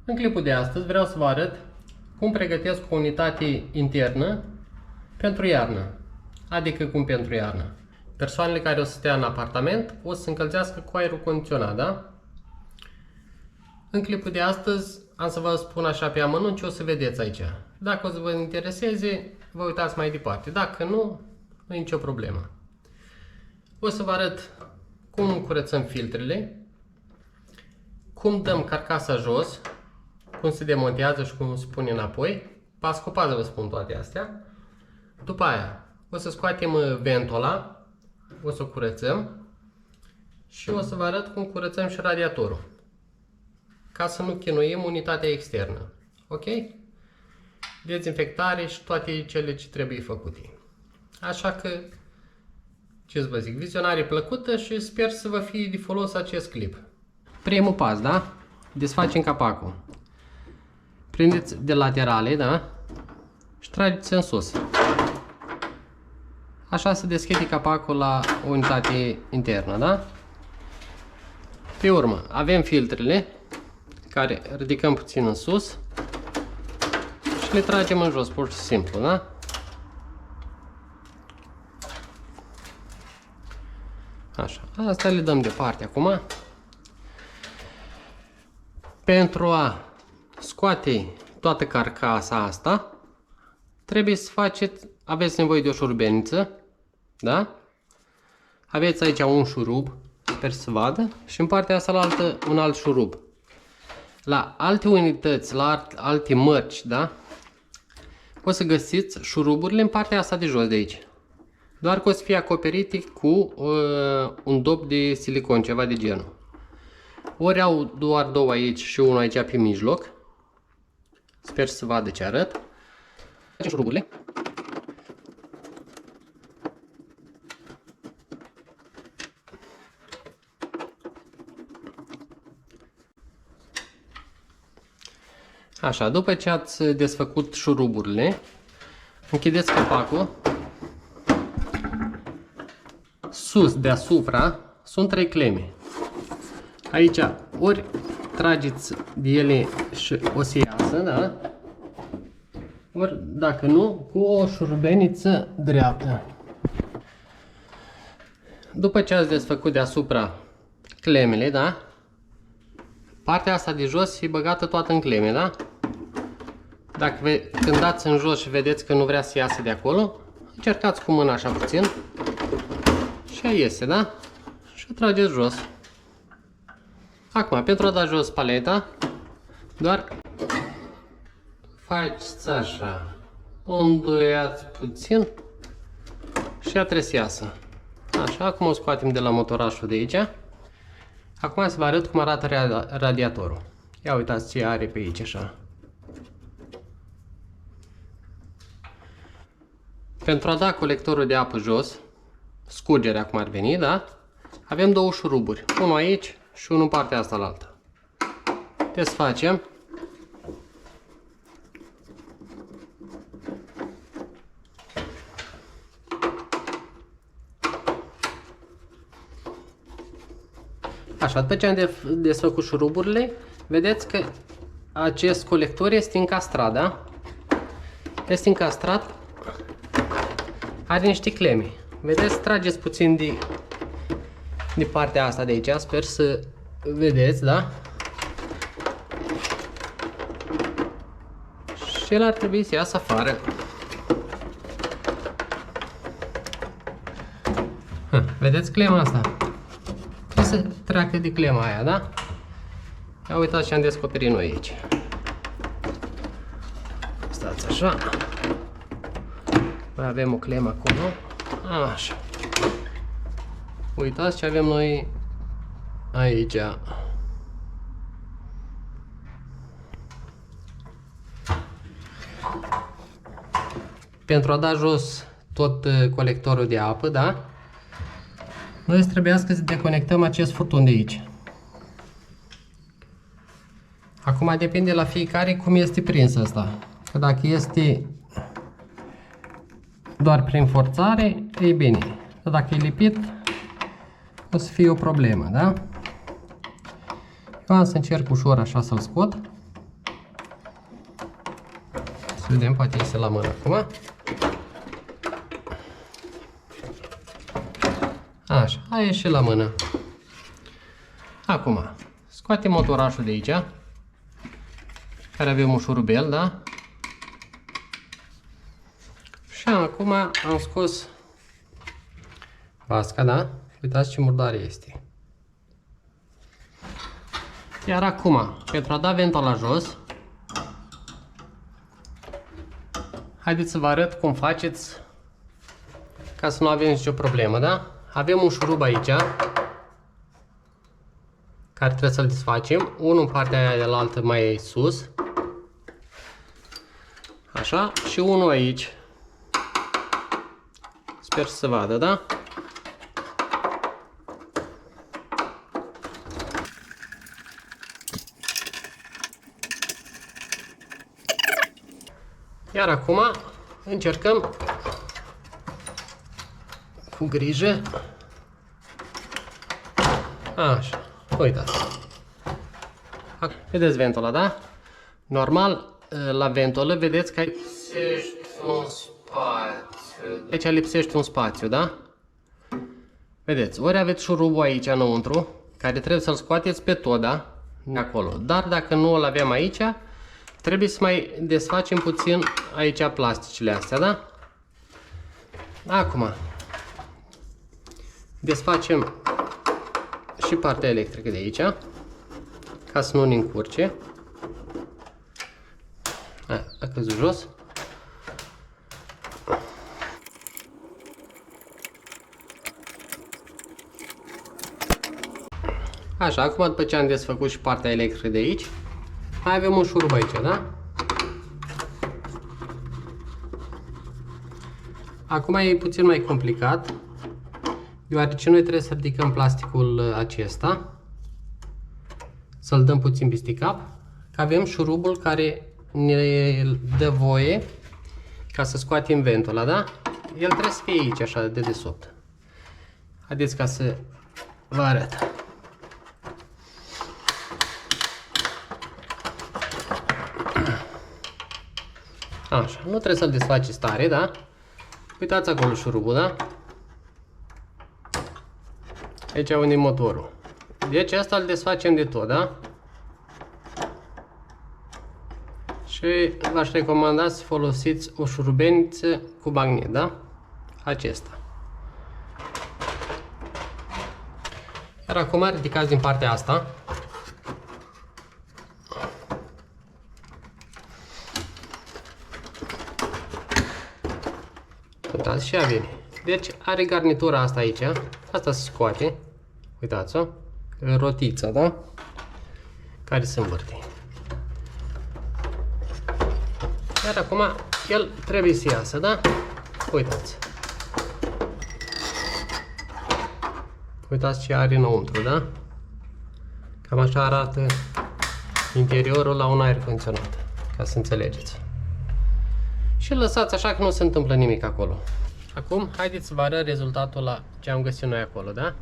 În clipul de astăzi vreau să vă arăt cum pregătesc o unitate internă pentru iarnă. Adică cum pentru iarnă. Persoanele care o să stea în apartament o să se încălzească cu aerul condiționat, da? În clipul de astăzi am să vă spun așa pe amănunt ce o să vedeți aici. Dacă o să vă intereseze, vă uitați mai departe. Dacă nu, nu e nicio problemă. O să vă arăt cum curățăm filtrele, cum dăm carcasa jos, cum se demontează și cum se pune înapoi. Pas cu pas vă spun toate astea. După aia o să scoatem ventul ăla, o să o curățăm și o să vă arăt cum curățăm și radiatorul, ca să nu chinuim unitatea externă. Ok? Dezinfectare și toate cele ce trebuie făcute. Așa că, ce să vă zic, vizionare plăcută și sper să vă fie de folos acest clip. Primul pas, da? Desfacem capacul. Prindeți de laterale, da? Și trageți în sus. Așa se deschide capacul la unitate internă, da? Pe urmă, avem filtrele care ridicăm puțin în sus și le tragem în jos, pur și simplu, da? Așa, asta le dăm departe acum. Pentru a scoate toată carcasa asta, trebuie să faceți, aveți nevoie de o șurubelniță, da? Aveți aici un șurub, sper să vadă, și în partea asta la altă un alt șurub. La alte unități, la alte mărci, da? O să găsiți șuruburile în partea asta de jos de aici. Doar că o să fie acoperite cu un dop de silicon, ceva de genul. Ori au doar două aici și unul aici pe mijloc. Sper să vadă ce arăt. Facem șuruburile. Așa, după ce ați desfăcut șuruburile, închideți capacul. Sus, deasupra, sunt 3 cleme. Aici, ori trageți de ele și o să iasă, da? Ori, dacă nu, cu o șurubeniță dreaptă. După ce ați desfăcut deasupra clemele, da? Partea asta de jos e băgată toată în cleme, da? Dacă când dați în jos și vedeți că nu vrea să iasă de acolo, încercați cu mâna așa puțin și ea iese, da? Și o trageți jos. Acum, pentru a da jos paleta, doar faceți așa, o înduiați puțin și ea trebuie să iasă. Așa, acum o scoatem de la motorașul de aici. Acum să vă arăt cum arată radiatorul. Ia uitați ce are pe aici, așa. Pentru a da colectorul de apă jos, scurgerea cum ar veni, da? Avem două șuruburi, unul aici și unul în partea asta la altă. Desfacem. Așa, după ce am desfăcut șuruburile, vedeți că acest colector este încastrat, da? Este încastrat, are niște cleme. Vedeți, trageți puțin de partea asta de aici, sper să vedeți, da? Și el ar trebui să iasă afară. Vedeți clema asta? Trebuie să treacă de clema aia, da? Ia uitați ce am descoperit noi aici. Stați așa. Mai avem o clemă acolo. Așa. Uitați ce avem noi aici. Pentru a da jos tot colectorul de apă, da? Noi trebuie să deconectăm acest furtun de aici. Acum depinde la fiecare cum este prins asta. Că dacă este doar prin forțare, e bine. Dar dacă e lipit, o să fie o problemă, da? Eu am să încerc ușor așa să-l scot. Să vedem, poate iese la mână acum. Așa, a ieșit la mână. Acum, scoatem motorașul de aici, care avem un șurubel, da? Și acum am scos vasca, da? Uitați ce murdare este. Iar acum, pentru a da ventul la jos, haideți să vă arăt cum faceți ca să nu avem nicio problemă, da? Avem un șurub aici, care trebuie să-l desfacem. Unul în partea aia de la altă mai sus. Așa, și unul aici. Sper să se vadă, da? Iar acum încercăm cu grijă. Așa, uitați. Vedeți ventul ăla, da? Normal, la ventul ăla, vedeți că lipsește un spațiu. Aici lipsește un spațiu, da? Vedeți, ori aveți șurubul aici înăuntru, care trebuie să-l scoateți pe tot, da? De acolo. Dar dacă nu îl avem aici, trebuie să mai desfacem puțin aici plasticile astea, da? Acum, desfacem și partea electrică de aici, ca să nu ne încurce. A căzut jos. Așa, acum după ce am desfăcut și partea electrică de aici, mai avem un șurub aici, da? Acum e puțin mai complicat, deoarece noi trebuie să ridicăm plasticul acesta, să-l dăm puțin peste cap, că avem șurubul care ne dă voie ca să scoatem ventul ăla, da? El trebuie să fie aici, așa, de desubt. Haideți ca să vă arăt. Așa, nu trebuie să-l desfaceți tare, da? Uitați acolo șurubul, da? Aici unde e motorul. Deci asta îl desfacem de tot, da? Și v-aș recomanda să folosiți o șurubeniță cu magnet, da? Acesta. Iar acum ridicați din partea asta. Uitați, și ea vine. Deci are garnitura asta aici. Asta se scoate. Uitați-o. Rotița, da? Care se învârte. Iar acum el trebuie să iasă, da? Uitați. Uitați ce are înăuntru, da? Cam așa arată interiorul la un aer condiționat. Ca să înțelegeți. Și îl lăsați așa că nu se întâmplă nimic acolo. Acum, haideți să vă arăt rezultatul la ce am găsit noi acolo, da?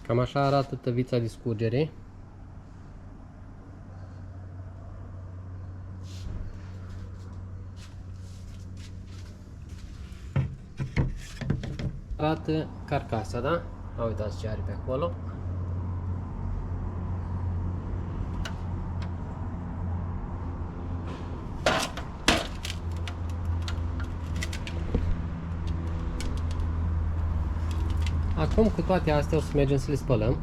Cam așa arată tăvița de scurgere. Arată carcasa, da? Uitați ce are pe acolo. Acum cu toate astea o să mergem să le spălăm.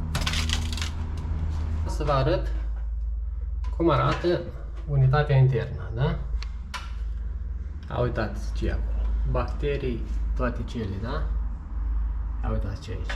O să vă arăt cum arată unitatea internă, da? Uitați ce e acolo. Bacterii, toate cele, da? Uitați ce e aici.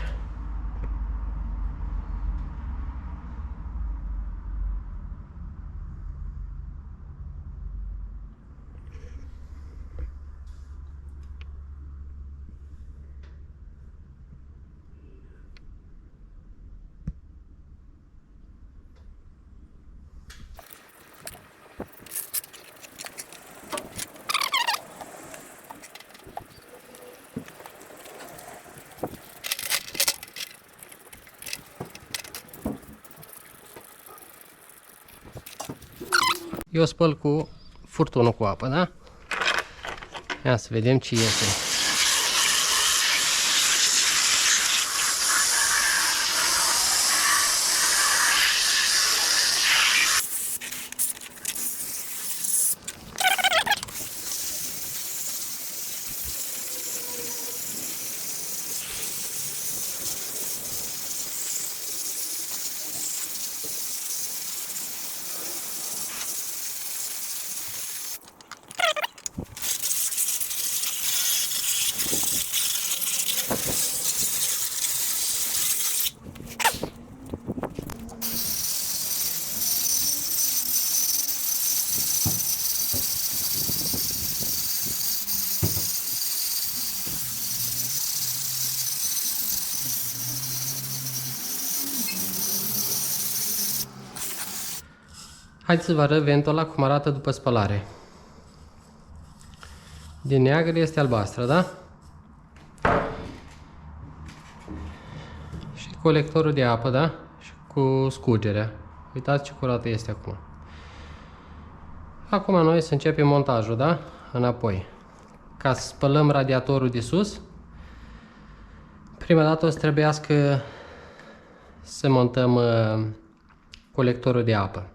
Eu spăl cu furtunul cu apă, da? Ia să vedem ce iese. Haideți să vă arăt ventola cum arată după spălare. Din neagră este albastră, da? Și colectorul de apă, da? Și cu scurgerea. Uitați ce curată este acum. Acum noi să începem montajul, da? Înapoi. Ca să spălăm radiatorul de sus, prima dată o să trebuiască să montăm colectorul de apă.